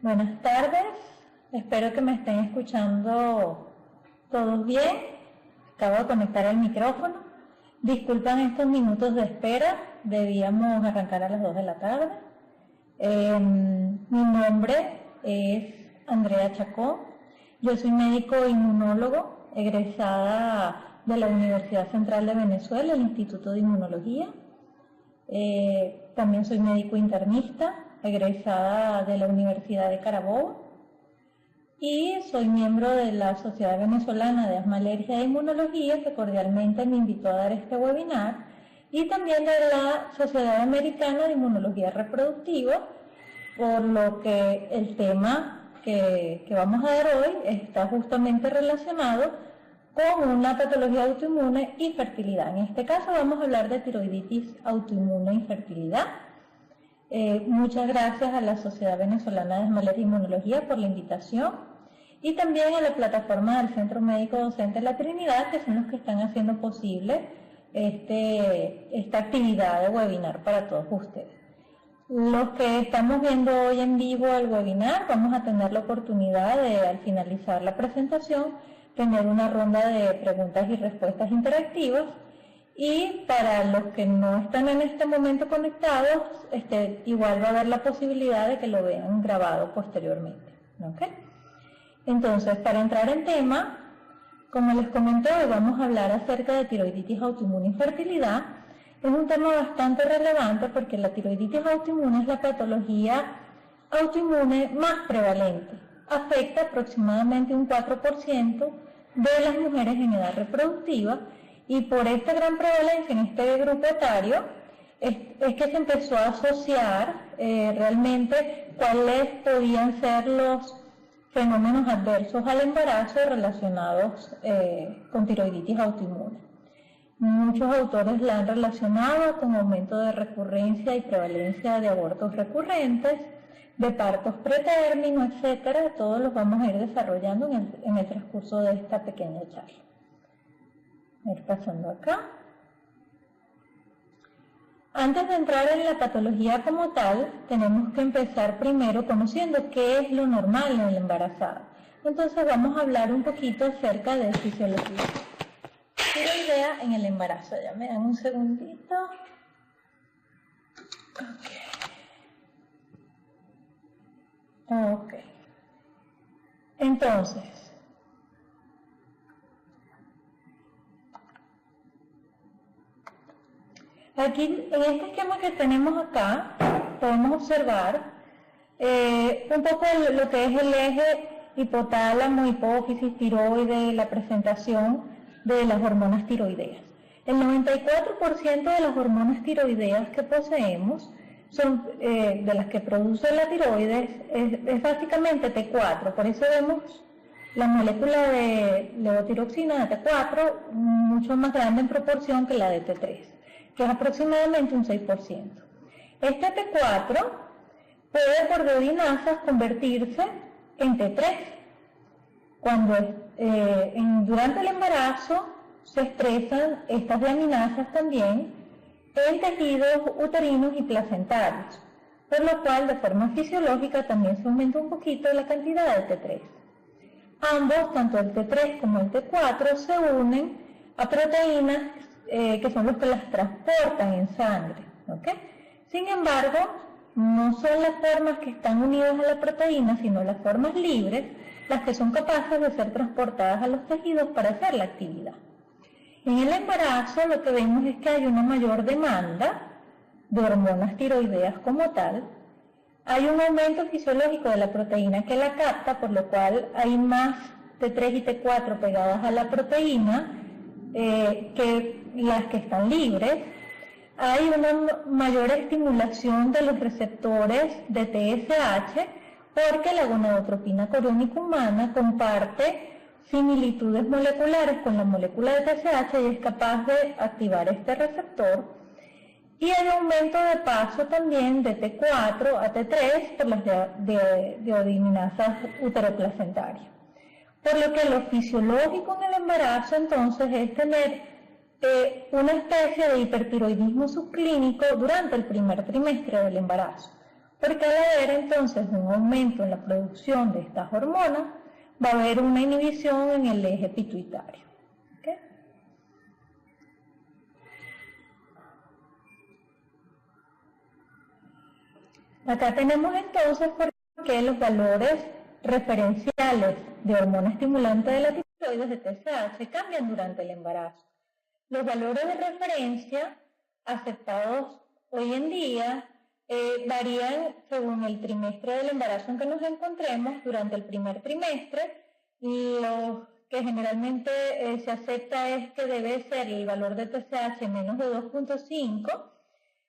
Buenas tardes, espero que me estén escuchando todos bien. Acabo de conectar el micrófono. Disculpan estos minutos de espera, debíamos arrancar a las 2 de la tarde. Mi nombre es Andrea Chacón, yo soy médico inmunólogo, egresada de la Universidad Central de Venezuela, el Instituto de Inmunología. También soy médico internista, egresada de la Universidad de Carabobo, y soy miembro de la Sociedad Venezolana de Asma, Alergia e Inmunología, que cordialmente me invitó a dar este webinar, y también de la Sociedad Americana de Inmunología Reproductiva, por lo que el tema que vamos a dar hoy está justamente relacionado con una patología autoinmune y fertilidad. En este caso vamos a hablar de tiroiditis autoinmune y fertilidad. Muchas gracias a la Sociedad Venezolana de Asma, Alergia e Inmunología por la invitación, y también a la plataforma del Centro Médico Docente La Trinidad, que son los que están haciendo posible esta actividad de webinar para todos ustedes. Los que estamos viendo hoy en vivo el webinar, vamos a tener la oportunidad de, al finalizar la presentación, tener una ronda de preguntas y respuestas interactivas. Y para los que no están en este momento conectados, igual va a haber la posibilidad de que lo vean grabado posteriormente. ¿Okay? Entonces, para entrar en tema, como les comenté, hoy vamos a hablar acerca de tiroiditis autoinmune y fertilidad. Es un tema bastante relevante porque la tiroiditis autoinmune es la patología autoinmune más prevalente. Afecta aproximadamente un 4% de las mujeres en edad reproductiva. Y por esta gran prevalencia en este grupo etario, es que se empezó a asociar realmente cuáles podían ser los fenómenos adversos al embarazo relacionados con tiroiditis autoinmune. Muchos autores la han relacionado con aumento de recurrencia y prevalencia de abortos recurrentes, de partos pretérmino, etcétera. Todos los vamos a ir desarrollando en el transcurso de esta pequeña charla. Ir pasando acá. Antes de entrar en la patología como tal, tenemos que empezar primero conociendo qué es lo normal en el embarazado. Entonces vamos a hablar un poquito acerca de fisiología tiroidea en el embarazo. Ya me dan un segundito. Ok. Entonces, aquí, en este esquema que tenemos acá, podemos observar un poco lo que es el eje hipotálamo, hipófisis, tiroides, la presentación de las hormonas tiroideas. El 94% de las hormonas tiroideas que poseemos, son de las que produce la tiroides, es básicamente T4, por eso vemos la molécula de levotiroxina de T4 mucho más grande en proporción que la de T3. Que es aproximadamente un 6%. Este T4 puede por deodorinasas convertirse en T3. Cuando durante el embarazo se expresan estas deaminasas también en tejidos uterinos y placentarios, por lo cual de forma fisiológica también se aumenta un poquito la cantidad de T3. Ambos, tanto el T3 como el T4, se unen a proteínas que son los que las transportan en sangre. ¿Okay? Sin embargo, no son las formas que están unidas a la proteína, sino las formas libres, las que son capaces de ser transportadas a los tejidos para hacer la actividad. En el embarazo lo que vemos es que hay una mayor demanda de hormonas tiroideas como tal. Hay un aumento fisiológico de la proteína que la capta, por lo cual hay más T3 y T4 pegadas a la proteína que las que están libres. Hay una mayor estimulación de los receptores de TSH porque la gonadotropina coriónica humana comparte similitudes moleculares con la molécula de TSH y es capaz de activar este receptor. Y hay aumento de paso también de T4 a T3 por las deodorinasas uteroplacentarias. Por lo que lo fisiológico en el embarazo entonces es tener una especie de hipertiroidismo subclínico durante el primer trimestre del embarazo. porque al haber entonces un aumento en la producción de estas hormonas, va a haber una inhibición en el eje pituitario. ¿Okay? Acá tenemos entonces por qué los valores referenciales de hormona estimulante de la tiroides de TSH cambian durante el embarazo. Los valores de referencia aceptados hoy en día varían según el trimestre del embarazo en que nos encontremos. Durante el primer trimestre, lo que generalmente se acepta es que debe ser el valor de TSH menos de 2.5,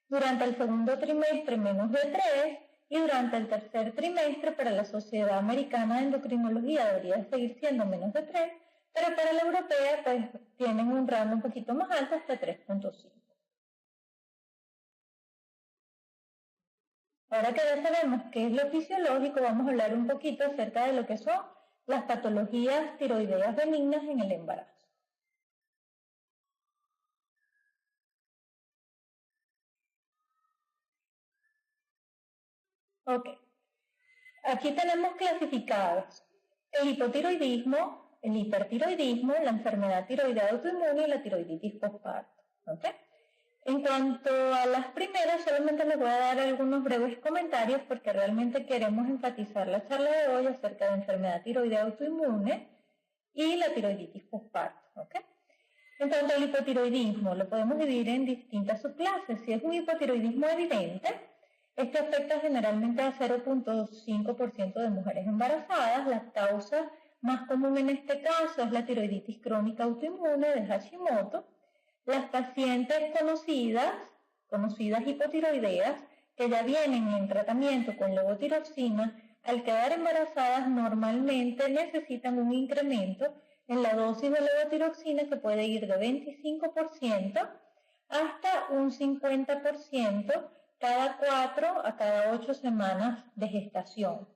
durante el segundo trimestre menos de 3 y durante el tercer trimestre para la Sociedad Americana de Endocrinología debería seguir siendo menos de 3, pero para la europea pues tienen un rango un poquito más alto hasta 3.5. Ahora que ya sabemos qué es lo fisiológico, vamos a hablar un poquito acerca de lo que son las patologías tiroideas benignas en el embarazo. Ok, aquí tenemos clasificados el hipotiroidismo, el hipertiroidismo, la enfermedad tiroidea autoinmune y la tiroiditis postparto. ¿Okay? En cuanto a las primeras, solamente les voy a dar algunos breves comentarios porque realmente queremos enfatizar la charla de hoy acerca de enfermedad tiroidea autoinmune y la tiroiditis postparto. ¿Okay? En cuanto al hipotiroidismo, lo podemos dividir en distintas subclases. Si es un hipotiroidismo evidente, este afecta generalmente a 0.5% de mujeres embarazadas. La causa más común en este caso es la tiroiditis crónica autoinmune de Hashimoto. Las pacientes conocidas hipotiroideas, que ya vienen en tratamiento con levotiroxina, al quedar embarazadas normalmente necesitan un incremento en la dosis de levotiroxina que puede ir de 25% hasta un 50% cada 4 a cada 8 semanas de gestación.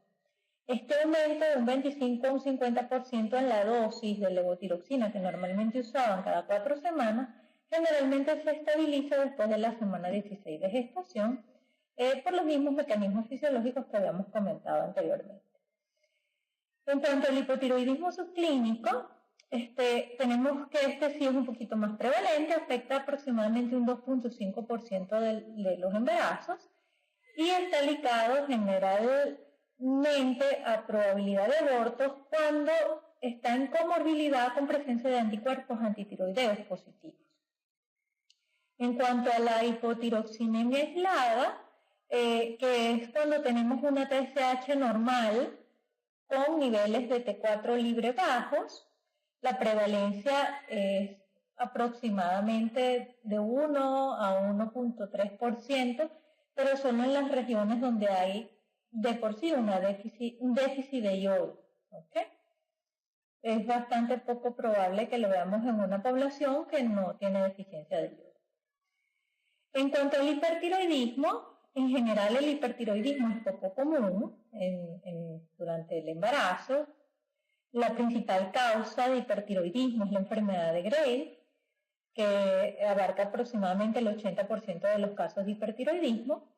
Este aumento de un 25 a un 50% en la dosis de levotiroxina que normalmente usaban cada 4 semanas, generalmente se estabiliza después de la semana 16 de gestación por los mismos mecanismos fisiológicos que habíamos comentado anteriormente. En cuanto al hipotiroidismo subclínico, tenemos que este sí es un poquito más prevalente, afecta aproximadamente un 2.5% de los embarazos y está ligado generalmente a probabilidad de abortos cuando está en comorbilidad con presencia de anticuerpos antitiroideos positivos. En cuanto a la hipotiroxinemia aislada, que es cuando tenemos una TSH normal con niveles de T4 libre bajos, la prevalencia es aproximadamente de 1 a 1.3%, pero solo en las regiones donde hay de por sí un déficit de yodo. ¿Okay? Es bastante poco probable que lo veamos en una población que no tiene deficiencia de yodo. En cuanto al hipertiroidismo, en general el hipertiroidismo es poco común durante el embarazo. La principal causa de hipertiroidismo es la enfermedad de Graves, que abarca aproximadamente el 80% de los casos de hipertiroidismo.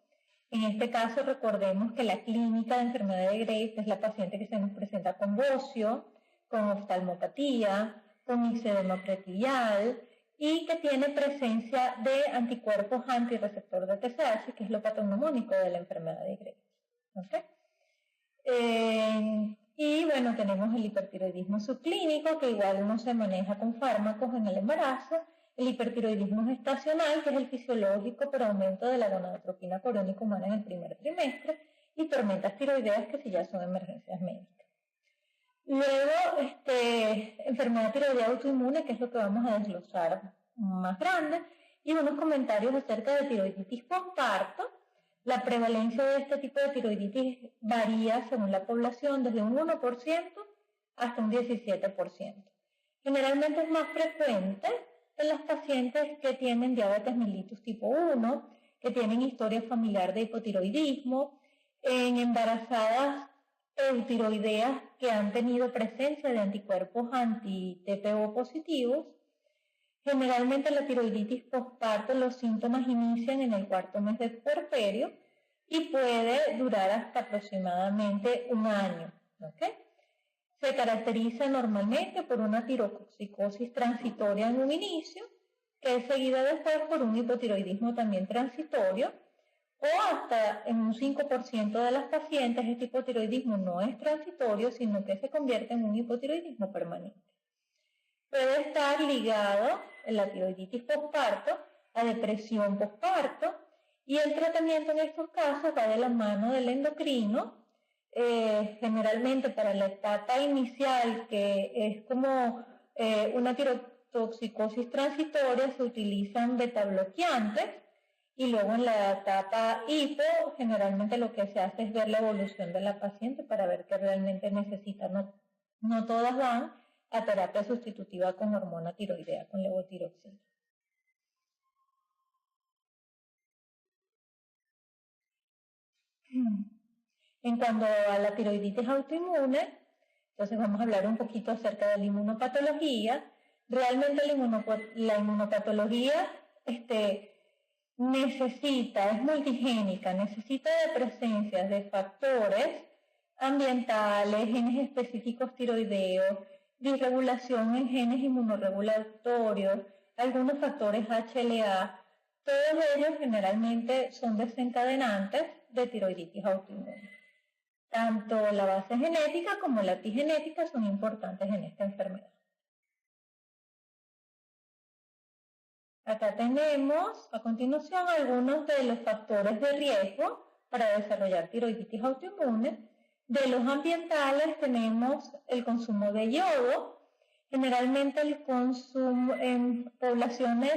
En este caso, recordemos que la clínica de enfermedad de Graves es la paciente que se nos presenta con bocio, con oftalmopatía, con ixedema pretibial y que tiene presencia de anticuerpos antirreceptor de TSH, que es lo patognomónico de la enfermedad de Graves. ¿Okay? Y bueno, tenemos el hipertiroidismo subclínico, que igual no se maneja con fármacos en el embarazo. El hipertiroidismo gestacional, que es el fisiológico por aumento de la gonadotropina coriónica humana en el primer trimestre, y tormentas tiroideas, que sí ya son emergencias médicas. Luego, enfermedad tiroidea autoinmune, que es lo que vamos a desglosar más grande, y unos comentarios acerca de tiroiditis postparto. La prevalencia de este tipo de tiroiditis varía según la población desde un 1% hasta un 17%. Generalmente es más frecuente en las pacientes que tienen diabetes mellitus tipo 1, que tienen historia familiar de hipotiroidismo, en embarazadas eutiroideas que han tenido presencia de anticuerpos anti-TPO positivos. Generalmente la tiroiditis postparto, los síntomas inician en el cuarto mes del puerperio, y puede durar hasta aproximadamente un año. ¿Okay? Se caracteriza normalmente por una tiroxicosis transitoria en un inicio, que es seguida después por un hipotiroidismo también transitorio, o hasta en un 5% de las pacientes este hipotiroidismo no es transitorio, sino que se convierte en un hipotiroidismo permanente. Puede estar ligado en la tiroiditis postparto a depresión postparto, y el tratamiento en estos casos va de la mano del endocrino. Generalmente para la etapa inicial, que es como una tirotoxicosis transitoria, se utilizan betabloqueantes, y luego en la etapa hipo generalmente lo que se hace es ver la evolución de la paciente para ver qué realmente necesita. No todas van a terapia sustitutiva con hormona tiroidea, con levotiroxina. En cuanto a la tiroiditis autoinmune, entonces vamos a hablar un poquito acerca de la inmunopatología. Realmente la inmunopatología es multigénica, necesita de presencia de factores ambientales, genes específicos tiroideos, disregulación en genes inmunorregulatorios, algunos factores HLA. Todos ellos generalmente son desencadenantes de tiroiditis autoinmune. Tanto la base genética como la epigenética son importantes en esta enfermedad. Acá tenemos a continuación algunos de los factores de riesgo para desarrollar tiroiditis autoinmune. De los ambientales tenemos el consumo de yodo. Generalmente el consumo en poblaciones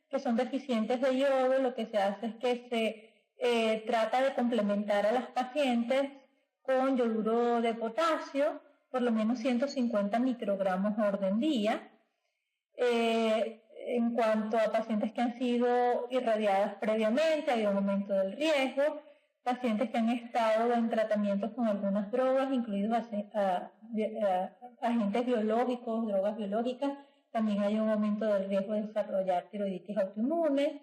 que son deficientes de yodo, lo que se hace es que se trata de complementar a las pacientes con yoduro de potasio, por lo menos 150 microgramos orden día. En cuanto a pacientes que han sido irradiadas previamente, hay un aumento del riesgo. Pacientes que han estado en tratamientos con algunas drogas, incluidos agentes biológicos, drogas biológicas, también hay un aumento del riesgo de desarrollar tiroiditis autoinmune.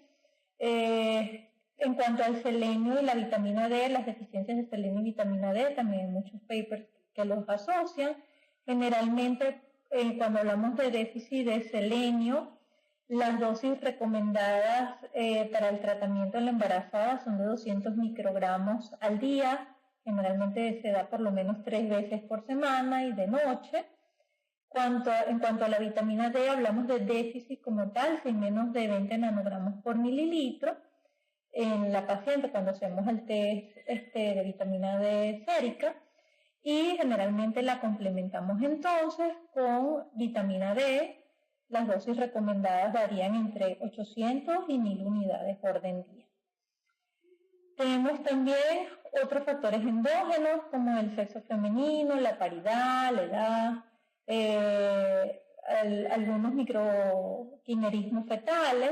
En cuanto al selenio y la vitamina D, las deficiencias de selenio y vitamina D, también hay muchos papers que los asocian. Generalmente, cuando hablamos de déficit de selenio, las dosis recomendadas para el tratamiento en la embarazada son de 200 microgramos al día. Generalmente se da por lo menos 3 veces por semana y de noche. En cuanto a la vitamina D, hablamos de déficit como tal, sin menos de 20 nanogramos por mililitro. En la paciente cuando hacemos el test de vitamina D sérica, y generalmente la complementamos entonces con vitamina D. Las dosis recomendadas varían entre 800 y 1000 unidades por orden día. Tenemos también otros factores endógenos como el sexo femenino, la paridad, la edad, algunos microquimerismos fetales,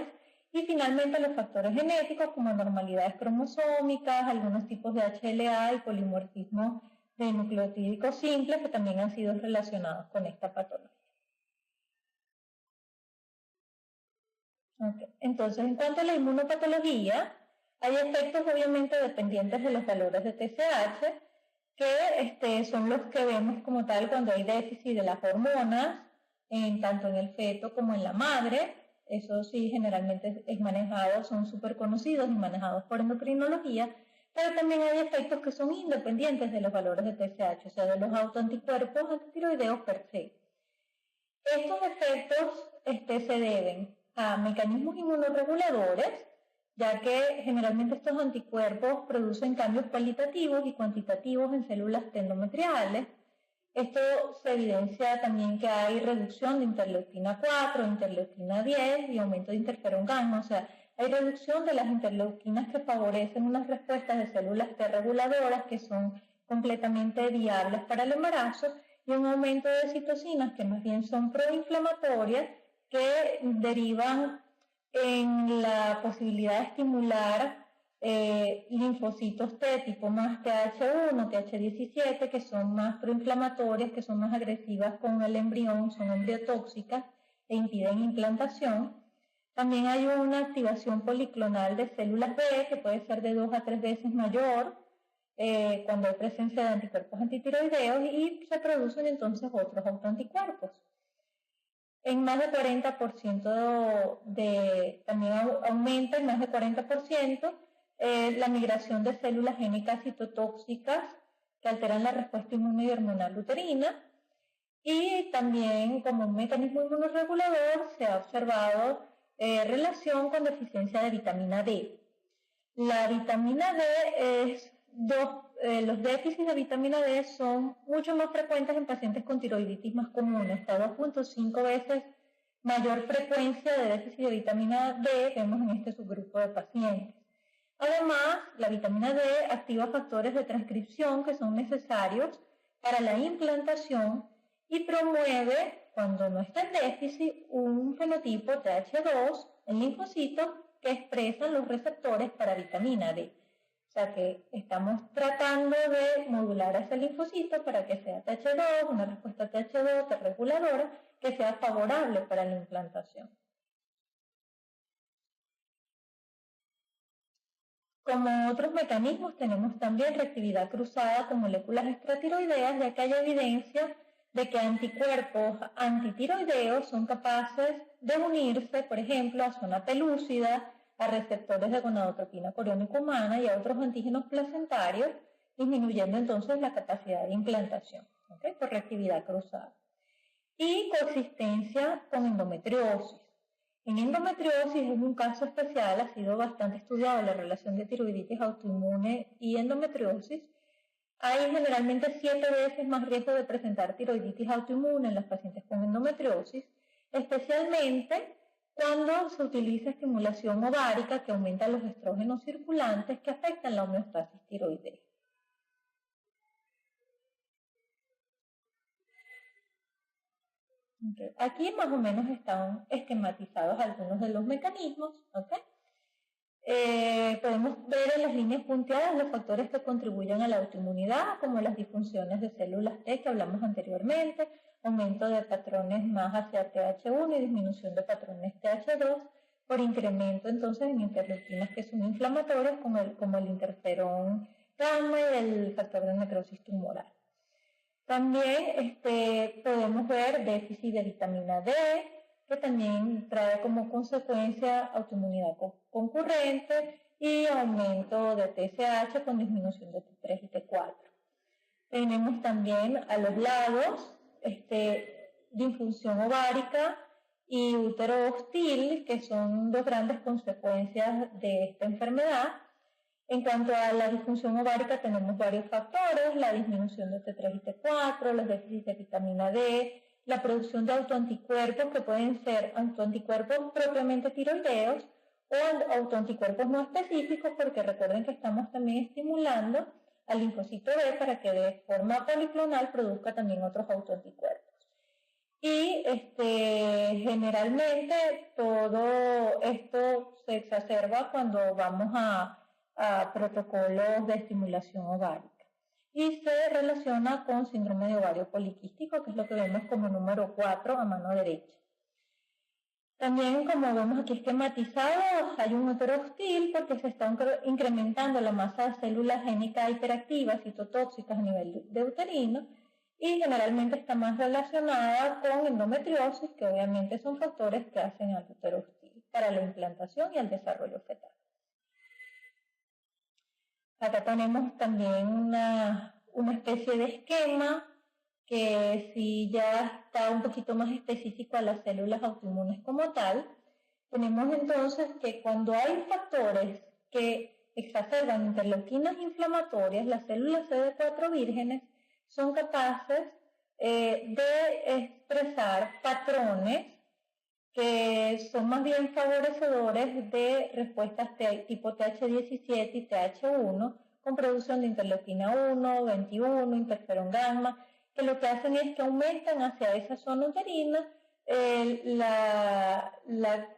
y finalmente los factores genéticos como anormalidades cromosómicas, algunos tipos de HLA y polimorfismo de nucleotídicos simples que también han sido relacionados con esta patología. Okay. Entonces, en cuanto a la inmunopatología, hay efectos obviamente dependientes de los valores de TSH, que son los que vemos como tal cuando hay déficit de las hormonas, tanto en el feto como en la madre. Eso sí, generalmente es manejado, son súper conocidos y manejados por endocrinología, pero también hay efectos que son independientes de los valores de TSH, o sea, de los autoanticuerpos antitiroideos per se. Estos efectos se deben a mecanismos inmunorreguladores, ya que generalmente estos anticuerpos producen cambios cualitativos y cuantitativos en células endometriales. Esto se evidencia también que hay reducción de interleuquina 4, interleuquina 10 y aumento de interferón gamma, o sea, hay reducción de las interleuquinas que favorecen unas respuestas de células T reguladoras que son completamente viables para el embarazo, y un aumento de citocinas que más bien son proinflamatorias, que derivan en la posibilidad de estimular linfocitos T tipo más TH1, TH17, que son más proinflamatorias, que son más agresivas con el embrión, son embriotóxicas e impiden implantación. También hay una activación policlonal de células B que puede ser de 2 a 3 veces mayor cuando hay presencia de anticuerpos antitiroideos y se producen entonces otros autoanticuerpos. En más de 40% también aumenta en más de 40% la migración de células génicas citotóxicas que alteran la respuesta inmune y hormonal uterina. Y también como un mecanismo inmunorregulador se ha observado relación con deficiencia de vitamina D. La vitamina D los déficits de vitamina D son mucho más frecuentes en pacientes con tiroiditis más comunes, hasta 2.5 veces mayor frecuencia de déficit de vitamina D vemos en este subgrupo de pacientes. Además, la vitamina D activa factores de transcripción que son necesarios para la implantación y promueve, cuando no está en déficit, un fenotipo TH2 en linfocitos que expresan los receptores para vitamina D. O sea que estamos tratando de modular a ese linfocito para que sea TH2, una respuesta TH2 reguladora que sea favorable para la implantación. Como otros mecanismos, tenemos también reactividad cruzada con moléculas extratiroideas, ya que hay evidencia de que anticuerpos antitiroideos son capaces de unirse, por ejemplo, a zona pelúcida, a receptores de gonadotropina coriónica humana y a otros antígenos placentarios, disminuyendo entonces la capacidad de implantación, ¿okay? Por reactividad cruzada. Y coexistencia con endometriosis. En endometriosis es un caso especial, ha sido bastante estudiado la relación de tiroiditis autoinmune y endometriosis. Hay generalmente 7 veces más riesgo de presentar tiroiditis autoinmune en los pacientes con endometriosis, especialmente cuando se utiliza estimulación ovárica que aumenta los estrógenos circulantes que afectan la homeostasis tiroidea. Okay. Aquí más o menos están esquematizados algunos de los mecanismos. ¿Okay? Podemos ver en las líneas punteadas los factores que contribuyen a la autoinmunidad, como las disfunciones de células T que hablamos anteriormente, aumento de patrones más hacia TH1 y disminución de patrones TH2 por incremento entonces en interleuquinas que son inflamatorias como el interferón gamma y el factor de necrosis tumoral. También podemos ver déficit de vitamina D, que también trae como consecuencia autoinmunidad concurrente y aumento de TSH con disminución de T3 y T4. Tenemos también a los lados disfunción ovárica y útero hostil, que son dos grandes consecuencias de esta enfermedad. En cuanto a la disfunción ovárica tenemos varios factores, la disminución de T3 y T4, los déficits de vitamina D, la producción de autoanticuerpos que pueden ser autoanticuerpos propiamente tiroideos o autoanticuerpos no específicos, porque recuerden que estamos también estimulando al linfocito B para que de forma policlonal produzca también otros autoanticuerpos. Y generalmente todo esto se exacerba cuando vamos a protocolos de estimulación ovárica. Y se relaciona con síndrome de ovario poliquístico, que es lo que vemos como número 4 a mano derecha. También, como vemos aquí esquematizado, hay un útero hostil porque se está incrementando la masa de células génicas hiperactivas, citotóxicas a nivel de uterino, y generalmente está más relacionada con endometriosis, que obviamente son factores que hacen al útero hostil para la implantación y el desarrollo fetal. Acá tenemos también una especie de esquema que si ya está un poquito más específico a las células autoinmunes como tal. Tenemos entonces que cuando hay factores que exacerban interleuquinas inflamatorias, las células CD4 vírgenes son capaces de expresar patrones que son más bien favorecedores de respuestas tipo TH17 y TH1 con producción de interleuquina 1, 21, interferón gamma, que lo que hacen es que aumentan hacia esa zona uterina la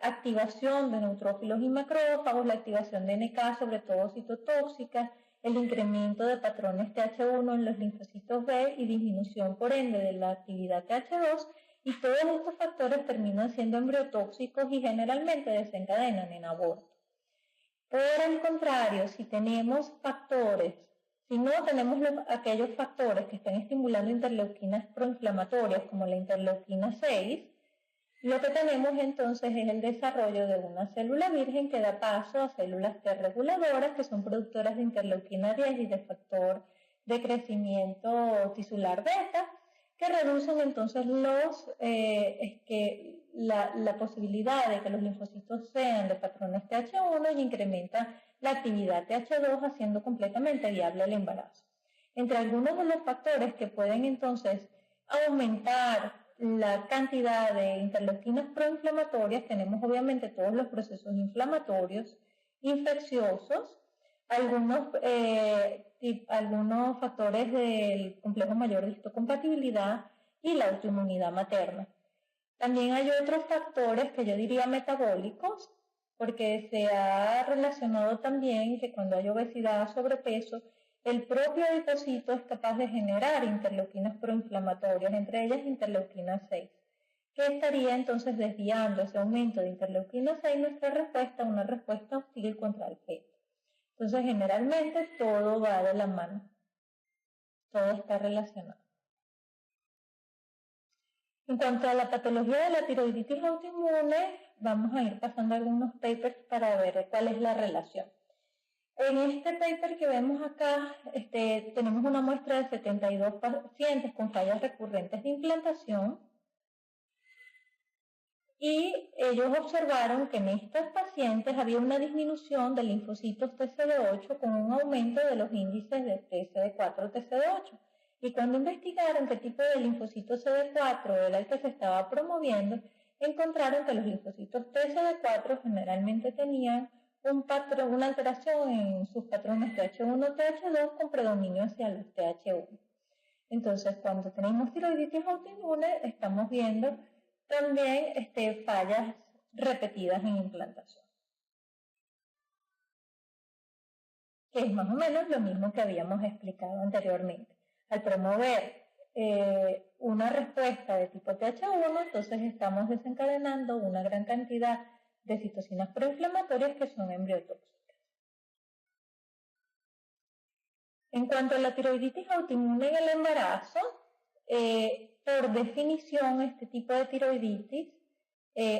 activación de neutrófilos y macrófagos, la activación de NK, sobre todo citotóxicas, el incremento de patrones TH1 en los linfocitos B y disminución por ende de la actividad TH2, Y todos estos factores terminan siendo embriotóxicos y generalmente desencadenan en aborto. Por el contrario, si tenemos factores, si no tenemos aquellos factores que están estimulando interleuquinas proinflamatorias como la interleuquina 6, lo que tenemos entonces es el desarrollo de una célula virgen que da paso a células T reguladoras que son productoras de interleuquina 10 y de factor de crecimiento tisular beta, que reducen entonces la posibilidad de que los linfocitos sean de patrones TH1 y incrementan la actividad TH2, haciendo completamente viable el embarazo. Entre algunos de los factores que pueden entonces aumentar la cantidad de interleuquinas proinflamatorias, tenemos obviamente todos los procesos inflamatorios, infecciosos, algunos factores del complejo mayor de histocompatibilidad y la autoinmunidad materna. También hay otros factores que yo diría metabólicos, porque se ha relacionado también que cuando hay obesidad o sobrepeso, el propio adipocito es capaz de generar interleuquinas proinflamatorias, entre ellas interleuquina 6, que estaría entonces desviando ese aumento de interleuquina 6 nuestra respuesta a una respuesta hostil contra el feto. Entonces, generalmente todo va de la mano, todo está relacionado. En cuanto a la patología de la tiroiditis autoinmune, vamos a ir pasando algunos papers para ver cuál es la relación. En este paper que vemos acá, tenemos una muestra de 72 pacientes con fallas recurrentes de implantación y ellos observaron que en estos pacientes había una disminución de linfocitos TCD8 con un aumento de los índices de TCD4 TCD8. Y cuando investigaron qué tipo de linfocito CD4 era el que se estaba promoviendo, encontraron que los linfocitos TCD4 generalmente tenían una alteración en sus patrones TH1 TH2 con predominio hacia los TH1. Entonces, cuando tenemos tiroiditis autoinmune, estamos viendo también fallas repetidas en implantación, que es más o menos lo mismo que habíamos explicado anteriormente. Al promover una respuesta de tipo TH1, entonces estamos desencadenando una gran cantidad de citocinas proinflamatorias que son embriotóxicas. En cuanto a la tiroiditis autoinmune en el embarazo, por definición, este tipo de tiroiditis,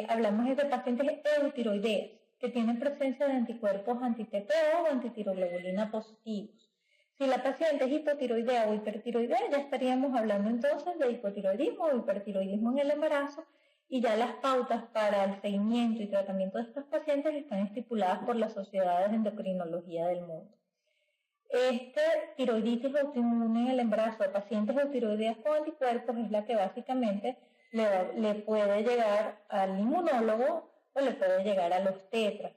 hablamos de pacientes eutiroideas, que tienen presencia de anticuerpos anti-TPO o antitiroglobulina positivos. Si la paciente es hipotiroidea o hipertiroidea, ya estaríamos hablando entonces de hipotiroidismo o hipertiroidismo en el embarazo, y ya las pautas para el seguimiento y tratamiento de estos pacientes están estipuladas por las sociedades de endocrinología del mundo. Tiroiditis autoinmune en el embarazo de pacientes eutiroideas con anticuerpos es la que básicamente le puede llegar al inmunólogo o le puede llegar a los tetras.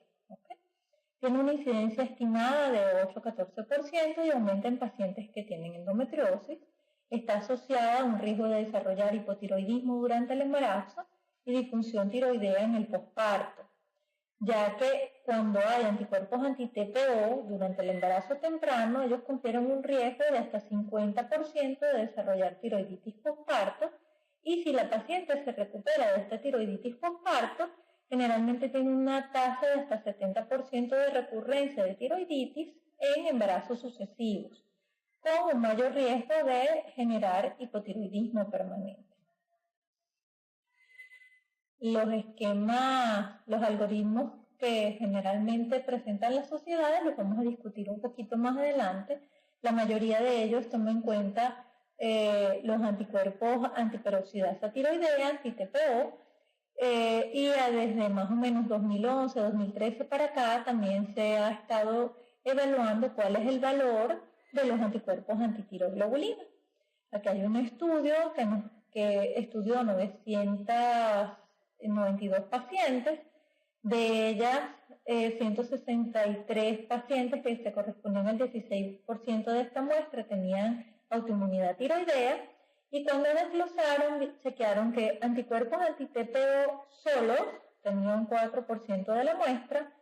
Tiene una incidencia estimada de 8-14% y aumenta en pacientes que tienen endometriosis. Está asociada a un riesgo de desarrollar hipotiroidismo durante el embarazo y disfunción tiroidea en el posparto, ya que cuando hay anticuerpos anti-TPO durante el embarazo temprano, ellos confieren un riesgo de hasta 50% de desarrollar tiroiditis posparto, y si la paciente se recupera de esta tiroiditis posparto, generalmente tiene una tasa de hasta 70% de recurrencia de tiroiditis en embarazos sucesivos, con un mayor riesgo de generar hipotiroidismo permanente. Los algoritmos que generalmente presentan las sociedades los vamos a discutir un poquito más adelante. La mayoría de ellos toman en cuenta los anticuerpos antiperoxidasa tiroidea, anti-TPO, y desde más o menos 2011, 2013 para acá también se ha estado evaluando cuál es el valor de los anticuerpos antitiroglobulina. Aquí hay un estudio que estudió 992 pacientes, de ellas 163 pacientes que se correspondían al 16% de esta muestra tenían autoinmunidad tiroidea, y cuando desglosaron chequearon que anticuerpos anti-TPO solos tenían 4% de la muestra,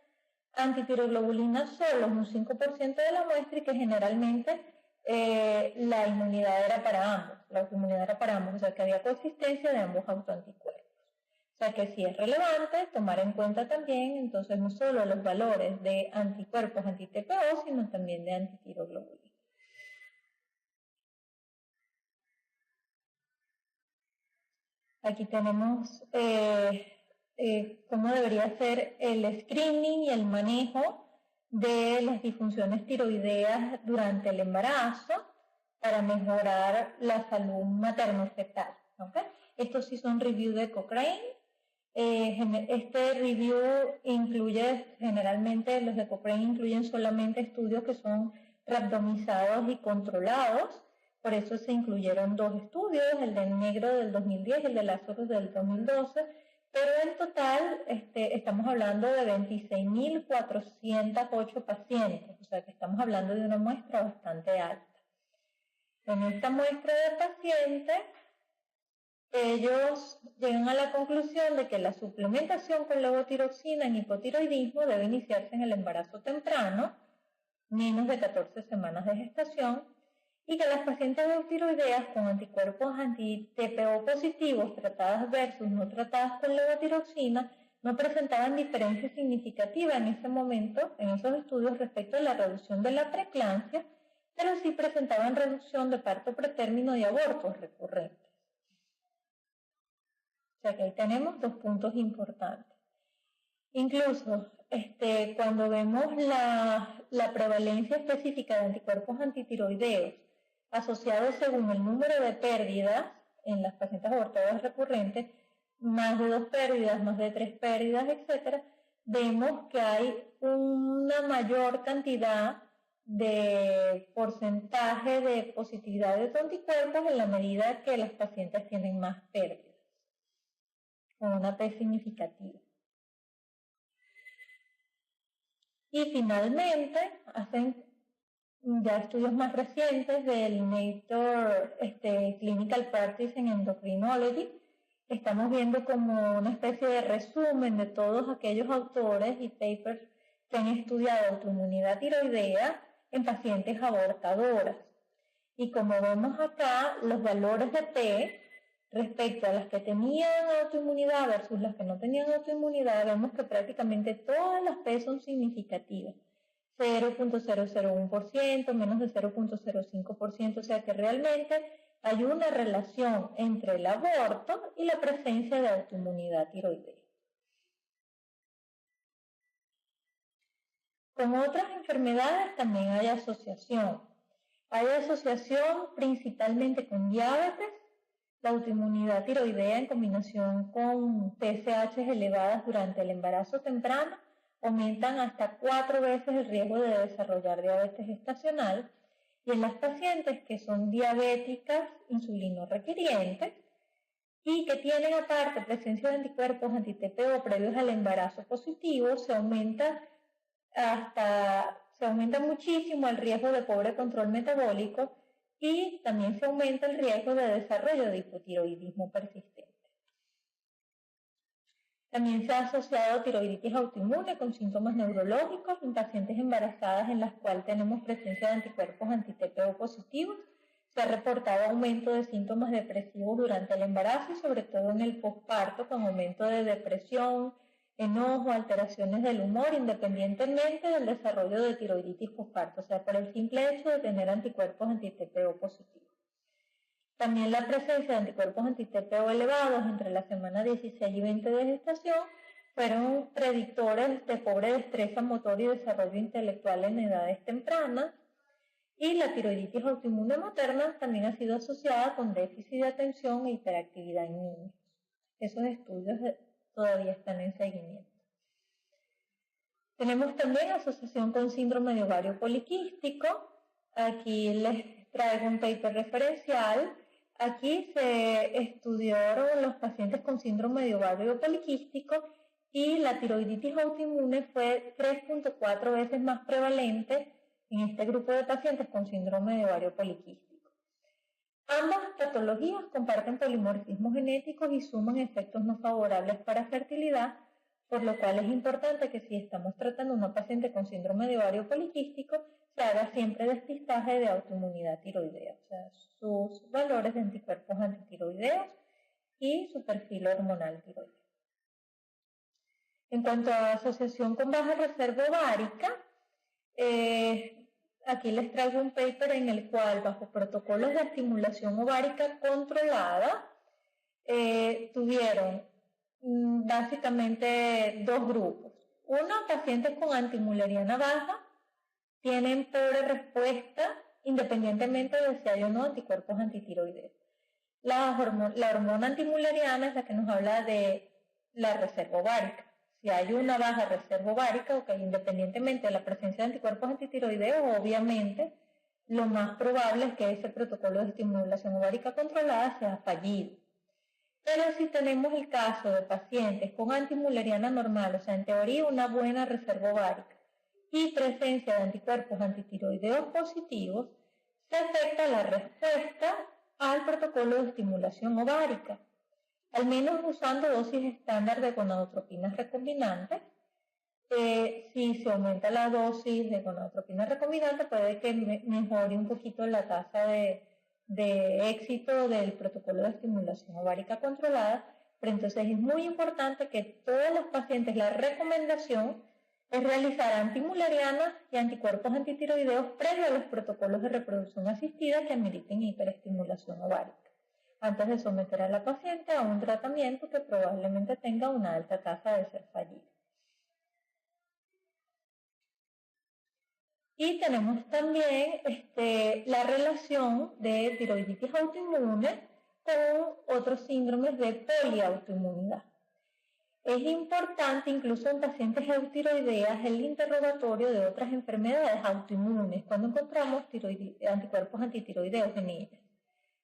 antitiroglobulina solos un 5% de la muestra, y que generalmente la inmunidad era para ambos. la autoinmunidad era para ambos, o sea que había coexistencia de ambos autoanticuerpos. O sea que sí es relevante tomar en cuenta también entonces no solo los valores de anticuerpos anti-TPO, sino también de antitiroglobulina. Aquí tenemos cómo debería ser el screening y el manejo de las disfunciones tiroideas durante el embarazo para mejorar la salud materno-fetal. ¿Okay? Estos sí son review de Cochrane. Este review incluye, generalmente los de Cochrane incluyen solamente estudios que son randomizados y controlados. Por eso se incluyeron 2 estudios, el de Negro del 2010 y el de Lazarus del 2012, pero en total estamos hablando de 26.408 pacientes, o sea que estamos hablando de una muestra bastante alta. En esta muestra de pacientes, ellos llegan a la conclusión de que la suplementación con levotiroxina en hipotiroidismo debe iniciarse en el embarazo temprano, menos de 14 semanas de gestación, y que las pacientes eutiroideas con anticuerpos anti-TPO positivos tratadas versus no tratadas con levotiroxina no presentaban diferencia significativa en ese momento, en esos estudios, respecto a la reducción de la preeclampsia, pero sí presentaban reducción de parto pretérmino y abortos recurrentes. O sea que ahí tenemos 2 puntos importantes. Incluso cuando vemos la prevalencia específica de anticuerpos antitiroideos asociados según el número de pérdidas en las pacientes abortadas recurrentes, más de 2 pérdidas, más de 3 pérdidas, etc., vemos que hay una mayor cantidad de porcentaje de positividad de estos anticuerpos en la medida que las pacientes tienen más pérdidas, con una P significativa. Y finalmente, hacen ya estudios más recientes del Nature Clinical Practice en Endocrinology. Estamos viendo como una especie de resumen de todos aquellos autores y papers que han estudiado autoinmunidad tiroidea en pacientes abortadoras. Y como vemos acá, los valores de P respecto a las que tenían autoinmunidad versus las que no tenían autoinmunidad, vemos que prácticamente todas las P son significativas. 0.001%, menos de 0.05%, o sea que realmente hay una relación entre el aborto y la presencia de autoinmunidad tiroidea. Con otras enfermedades también hay asociación. Hay asociación principalmente con diabetes, la autoinmunidad tiroidea en combinación con TSH elevadas durante el embarazo temprano aumentan hasta 4 veces el riesgo de desarrollar diabetes gestacional, y en las pacientes que son diabéticas insulinorequirientes y que tienen aparte presencia de anticuerpos anti-TPO previos al embarazo positivo, se aumenta muchísimo el riesgo de pobre control metabólico y también se aumenta el riesgo de desarrollo de hipotiroidismo persistente. También se ha asociado tiroiditis autoinmune con síntomas neurológicos en pacientes embarazadas en las cuales tenemos presencia de anticuerpos anti-TPO positivos. Se ha reportado aumento de síntomas depresivos durante el embarazo y sobre todo en el posparto, con aumento de depresión, enojo, alteraciones del humor, independientemente del desarrollo de tiroiditis posparto, o sea, por el simple hecho de tener anticuerpos anti-TPO positivos. También la presencia de anticuerpos anti-TPO elevados entre la semana 16 y 20 de gestación fueron predictores de pobre destreza motor y desarrollo intelectual en edades tempranas, y la tiroiditis autoinmune materna también ha sido asociada con déficit de atención e hiperactividad en niños. Esos estudios todavía están en seguimiento. Tenemos también asociación con síndrome de ovario poliquístico. Aquí les traigo un paper referencial. Aquí se estudiaron los pacientes con síndrome de ovario poliquístico y la tiroiditis autoinmune fue 3.4 veces más prevalente en este grupo de pacientes con síndrome de ovario poliquístico. Ambas patologías comparten polimorfismos genéticos y suman efectos no favorables para fertilidad, por lo cual es importante que si estamos tratando a una paciente con síndrome de ovario poliquístico, se haga siempre despistaje de autoinmunidad tiroidea. sea, sus valores de anticuerpos antitiroideos y su perfil hormonal tiroideo. En cuanto a asociación con baja reserva ovárica, aquí les traigo un paper en el cual, bajo protocolos de estimulación ovárica controlada, tuvieron básicamente dos grupos. Uno, pacientes con antimuleriana baja, tienen pobre respuesta independientemente de si hay o no anticuerpos antitiroideos. La hormona antimuleriana es la que nos habla de la reserva ovárica. Si hay una baja reserva ovárica, independientemente de la presencia de anticuerpos antitiroideos, obviamente lo más probable es que ese protocolo de estimulación ovárica controlada sea fallido. Pero si tenemos el caso de pacientes con antimuleriana normal, o sea, en teoría una buena reserva ovárica, y presencia de anticuerpos antitiroideos positivos, se afecta la respuesta al protocolo de estimulación ovárica, al menos usando dosis estándar de gonadotropinas recombinantes. Si se aumenta la dosis de gonadotropina recombinante, puede que mejore un poquito la tasa de éxito del protocolo de estimulación ovárica controlada, pero entonces es muy importante que todos los pacientes, la recomendación es realizar antimuleriana y anticuerpos antitiroideos previo a los protocolos de reproducción asistida que ameriten hiperestimulación ovárica, antes de someter a la paciente a un tratamiento que probablemente tenga una alta tasa de ser fallido. Y tenemos también la relación de tiroiditis autoinmune con otros síndromes de poliautoinmunidad. Es importante, incluso en pacientes eutiroideas, el interrogatorio de otras enfermedades autoinmunes cuando encontramos anticuerpos antitiroideos en ellas,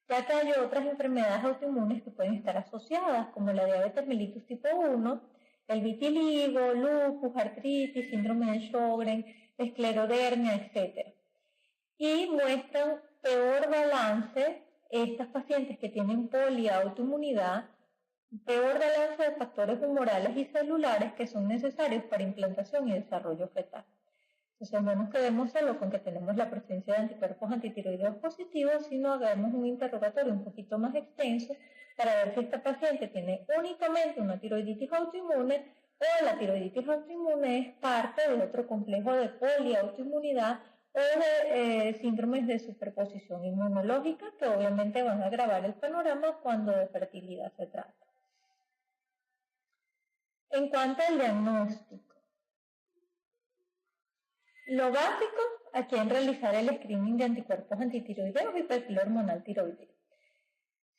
ya que hay otras enfermedades autoinmunes que pueden estar asociadas, como la diabetes mellitus tipo 1, el vitiligo, lupus, artritis, síndrome de Sjögren, esclerodermia, etc. Y muestran peor balance estas pacientes que tienen poliautoinmunidad, peor balance de factores humorales y celulares que son necesarios para implantación y desarrollo fetal. Entonces no nos quedemos solo con que tenemos la presencia de anticuerpos antitiroideos positivos, sino hagamos un interrogatorio un poquito más extenso para ver si esta paciente tiene únicamente una tiroiditis autoinmune o la tiroiditis autoinmune es parte de otro complejo de poliautoinmunidad o de síndromes de superposición inmunológica que obviamente van a agravar el panorama cuando de fertilidad se trata. En cuanto al diagnóstico, lo básico aquí en realizar el screening de anticuerpos antitiroideos y perfil hormonal tiroideo.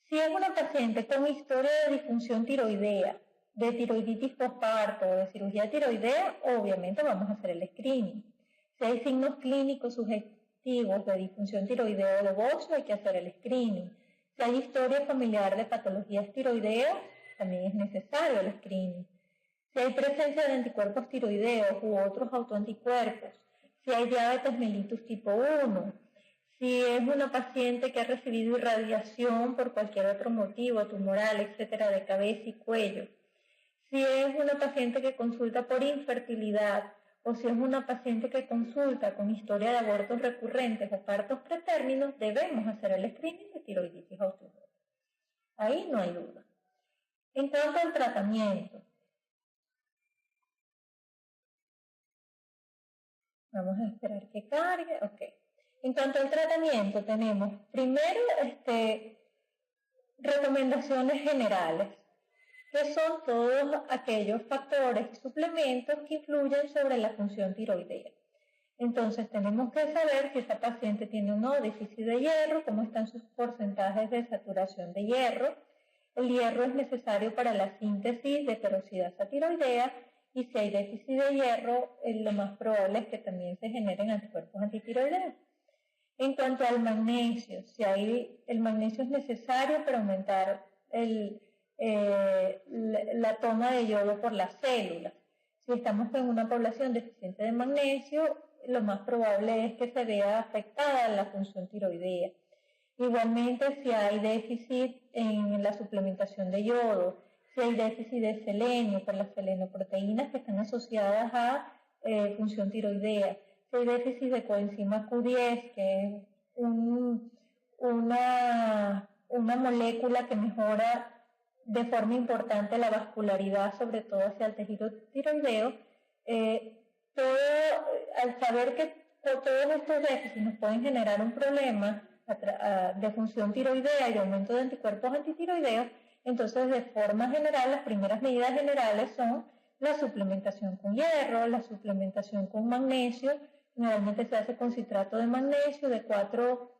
Si es una paciente con historia de disfunción tiroidea, de tiroiditis postparto o de cirugía tiroidea, obviamente vamos a hacer el screening. Si hay signos clínicos sugestivos de disfunción tiroidea o de bocio, hay que hacer el screening. Si hay historia familiar de patologías tiroideas, también es necesario el screening. Si hay presencia de anticuerpos tiroideos u otros autoanticuerpos, si hay diabetes mellitus tipo 1, si es una paciente que ha recibido irradiación por cualquier otro motivo, tumoral, etcétera, de cabeza y cuello, si es una paciente que consulta por infertilidad o si es una paciente que consulta con historia de abortos recurrentes o partos pretérminos, debemos hacer el screening de tiroiditis autoinmune. Ahí no hay duda. En cuanto al tratamiento, vamos a esperar que cargue. Ok. En cuanto al tratamiento, tenemos primero recomendaciones generales, que son todos aquellos factores y suplementos que influyen sobre la función tiroidea. Entonces tenemos que saber si esa paciente tiene o no déficit de hierro, cómo están sus porcentajes de saturación de hierro. El hierro es necesario para la síntesis de peroxidasa tiroidea y si hay déficit de hierro, lo más probable es que también se generen anticuerpos antitiroideos. En cuanto al magnesio, el magnesio es necesario para aumentar la toma de yodo por las células. Si estamos en una población deficiente de magnesio, lo más probable es que se vea afectada la función tiroidea. Igualmente, si hay déficit en la suplementación de yodo, si hay déficit de selenio por las selenoproteínas que están asociadas a función tiroidea, si hay déficit de coenzima Q10, que es una molécula que mejora de forma importante la vascularidad, sobre todo hacia el tejido tiroideo. Al saber que todos estos déficits nos pueden generar un problema de función tiroidea y de aumento de anticuerpos antitiroideos, entonces de forma general las primeras medidas generales son la suplementación con hierro, la suplementación con magnesio. Generalmente se hace con citrato de magnesio de 4.2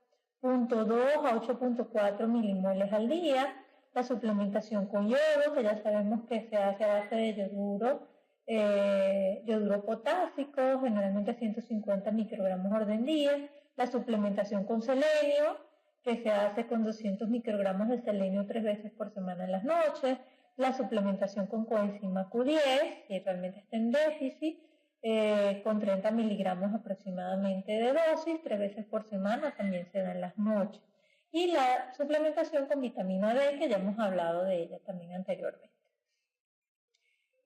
a 8.4 milimoles al día. La suplementación con yodo, que ya sabemos que se hace a base de yoduro potásico, generalmente 150 microgramos orden día. La suplementación con selenio, que se hace con 200 microgramos de selenio 3 veces por semana en las noches. La suplementación con coenzima Q10, que realmente está en déficit, con 30 miligramos aproximadamente de dosis, 3 veces por semana, también se da en las noches. Y la suplementación con vitamina D, que ya hemos hablado de ella también anteriormente.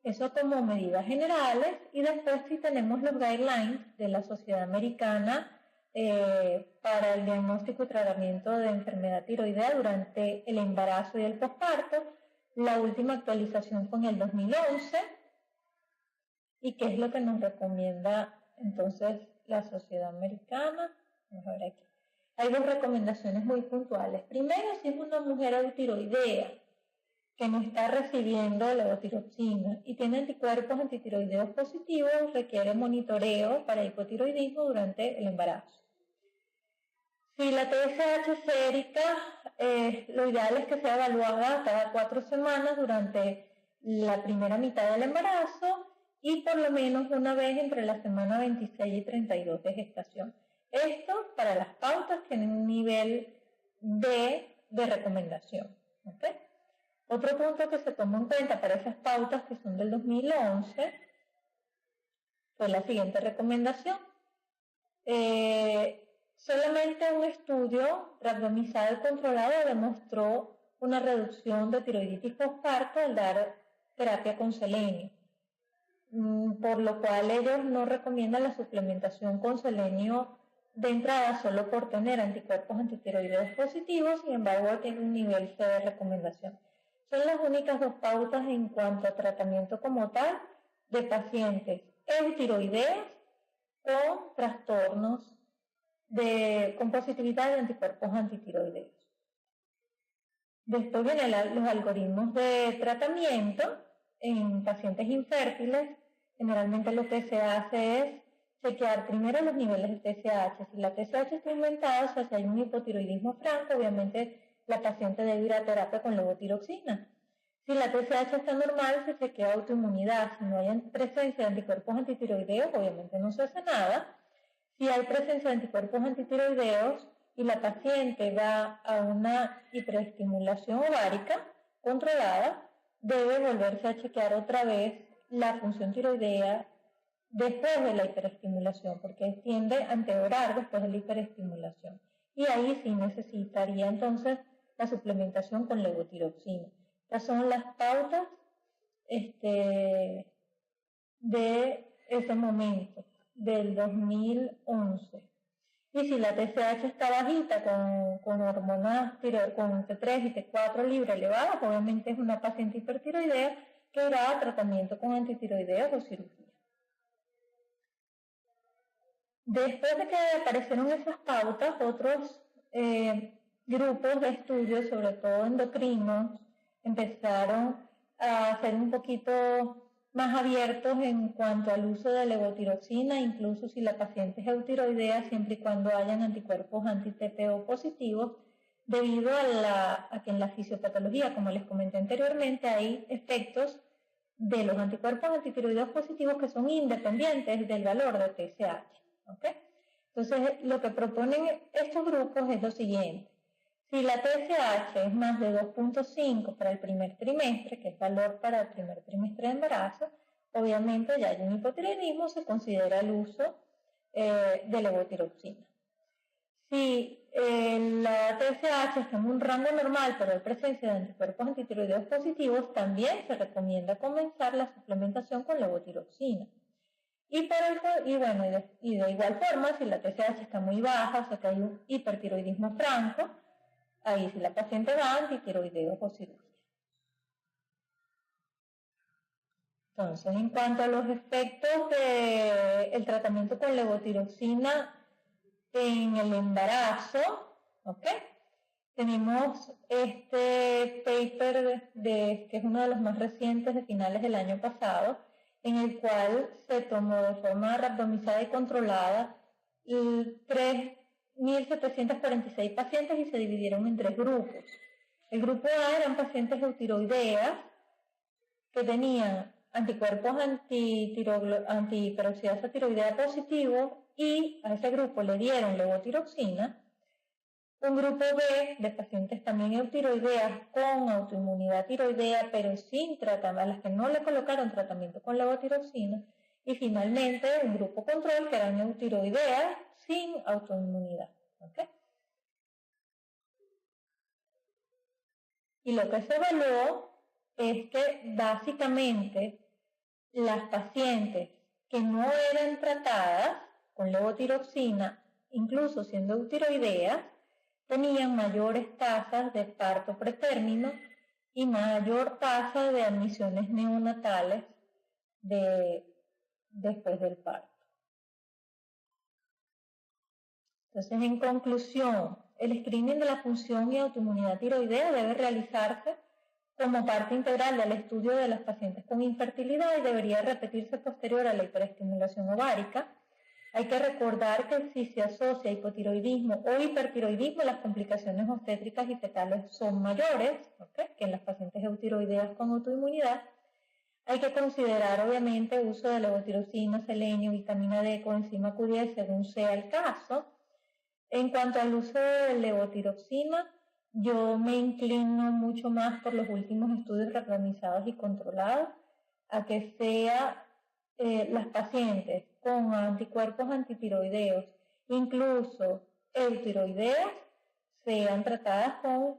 Eso como medidas generales, y después sí tenemos los guidelines de la Sociedad Americana para el diagnóstico y tratamiento de enfermedad tiroidea durante el embarazo y el posparto, la última actualización con el 2011, y qué es lo que nos recomienda entonces la Sociedad Americana. Vamos a ver aquí. Hay 2 recomendaciones muy puntuales. Primero, si es una mujer eutiroidea que no está recibiendo levotiroxina y tiene anticuerpos antitiroideos positivos, requiere monitoreo para hipotiroidismo durante el embarazo. Si la TSH sérica, lo ideal es que sea evaluada cada 4 semanas durante la primera mitad del embarazo y por lo menos una vez entre la semana 26 y 32 de gestación. Esto para las pautas tienen un nivel D de recomendación. ¿Okay? Otro punto que se toma en cuenta para esas pautas que son del 2011 fue la siguiente recomendación. Solamente un estudio randomizado y controlado demostró una reducción de tiroiditis postparto al dar terapia con selenio, por lo cual ellos no recomiendan la suplementación con selenio de entrada solo por tener anticuerpos antitiroideos positivos. Sin embargo, tiene un nivel C de recomendación. Son las únicas 2 pautas en cuanto a tratamiento como tal de pacientes eutiroideos con trastornos con positividad de anticuerpos antitiroideos. Después vienen los algoritmos de tratamiento en pacientes infértiles. Generalmente lo que se hace es chequear primero los niveles de TSH. Si la TSH está aumentada, o sea, si hay un hipotiroidismo franco, obviamente la paciente debe ir a terapia con levotiroxina. Si la TSH está normal, se chequea autoinmunidad. Si no hay presencia de anticuerpos antitiroideos, obviamente no se hace nada. Si hay presencia de anticuerpos antitiroideos y la paciente va a una hiperestimulación ovárica controlada, debe volverse a chequear otra vez la función tiroidea después de la hiperestimulación, porque tiende a empeorar después de la hiperestimulación. Y ahí sí necesitaría entonces la suplementación con levotiroxina. Estas son las pautas de ese momento, del 2011. Y si la TSH está bajita con hormonas con T3 y T4 libre elevadas, obviamente es una paciente hipertiroidea que irá a tratamiento con antitiroideos o cirugía. Después de que aparecieron esas pautas, otros grupos de estudios, sobre todo endocrinos, empezaron a ser un poquito más abiertos en cuanto al uso de levotiroxina, incluso si la paciente es eutiroidea, siempre y cuando hayan anticuerpos anti-TPO positivos, debido a que en la fisiopatología, como les comenté anteriormente, hay efectos de los anticuerpos antitiroideos positivos que son independientes del valor de TSH. ¿Okay? Entonces, lo que proponen estos grupos es lo siguiente. Si la TSH es más de 2.5 para el primer trimestre, que es valor para el primer trimestre de embarazo, obviamente ya hay un hipotiroidismo, se considera el uso de levotiroxina. Si la TSH está en un rango normal, pero hay presencia de anticuerpos antitiroideos positivos, también se recomienda comenzar la suplementación con levotiroxina. Y de igual forma, si la TSH está muy baja, o sea que hay un hipertiroidismo franco, ahí si la paciente va a antitiroideos o cirugía. Entonces, en cuanto a los efectos del tratamiento con levotiroxina en el embarazo, ¿ok? Tenemos este paper que es uno de los más recientes de finales del año pasado, en el cual se tomó de forma randomizada y controlada 3.746 pacientes y se dividieron en 3 grupos. El grupo A eran pacientes eutiroideas que tenían anticuerpos antiperoxidasa tiroidea positivos y a ese grupo le dieron levotiroxina. Un grupo B de pacientes también eutiroideas con autoinmunidad tiroidea, pero sin tratamiento, a las que no le colocaron tratamiento con levotiroxina. Y finalmente un grupo control que eran eutiroideas sin autoinmunidad. ¿Okay? Y lo que se evaluó es que básicamente las pacientes que no eran tratadas con levotiroxina, incluso siendo eutiroideas, tenían mayores tasas de parto pretérmino y mayor tasa de admisiones neonatales después del parto. Entonces, en conclusión, el screening de la función y autoinmunidad tiroidea debe realizarse como parte integral del estudio de las pacientes con infertilidad y debería repetirse posterior a la hiperestimulación ovárica. Hay que recordar que si se asocia hipotiroidismo o hipertiroidismo, las complicaciones obstétricas y fetales son mayores, ¿okay?, que en las pacientes eutiroideas con autoinmunidad. Hay que considerar obviamente uso de levotiroxina, selenio, vitamina D, coenzima Q10 según sea el caso. En cuanto al uso de levotiroxina, yo me inclino mucho más por los últimos estudios randomizados y controlados a que sea las pacientes con anticuerpos antitiroideos, incluso eutiroideas, sean tratadas con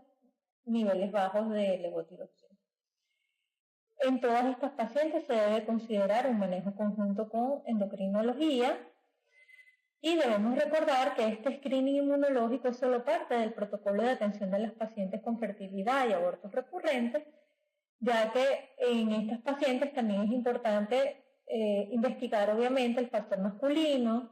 niveles bajos de levotiroxina. En todas estas pacientes se debe considerar un manejo conjunto con endocrinología y debemos recordar que este screening inmunológico es solo parte del protocolo de atención de las pacientes con fertilidad y abortos recurrentes, ya que en estas pacientes también es importante investigar obviamente el factor masculino,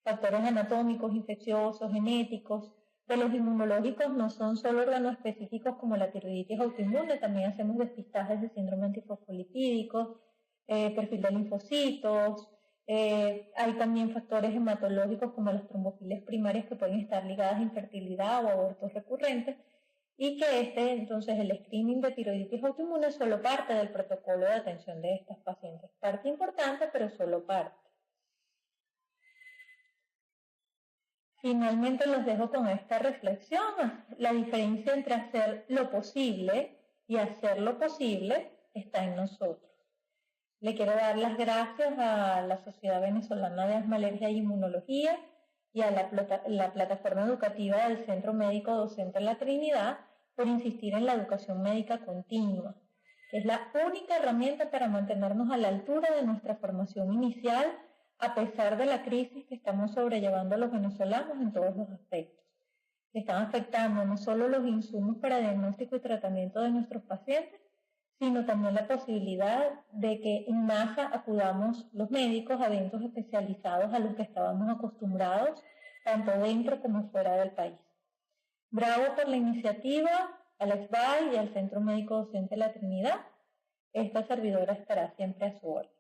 factores anatómicos, infecciosos, genéticos. De los inmunológicos no son solo organoespecíficos como la tiroiditis autoinmune, también hacemos despistajes de síndrome antifosfolipídico, perfil de linfocitos. Hay también factores hematológicos como las trombofilias primarias que pueden estar ligadas a infertilidad o abortos recurrentes, y que entonces el screening de tiroiditis autoinmune es solo parte del protocolo de atención de estas pacientes. Parte importante, pero solo parte. Finalmente los dejo con esta reflexión. La diferencia entre hacer lo posible y hacer lo posible está en nosotros. Le quiero dar las gracias a la Sociedad Venezolana de Asma, Alergia y Inmunología y a la plataforma educativa del Centro Médico Docente La Trinidad por insistir en la educación médica continua, que es la única herramienta para mantenernos a la altura de nuestra formación inicial a pesar de la crisis que estamos sobrellevando los venezolanos en todos los aspectos. Están afectando no solo los insumos para diagnóstico y tratamiento de nuestros pacientes, sino también la posibilidad de que en masa acudamos los médicos a eventos especializados a los que estábamos acostumbrados, tanto dentro como fuera del país. Bravo por la iniciativa, al SBAI y al Centro Médico Docente La Trinidad. Esta servidora estará siempre a su orden.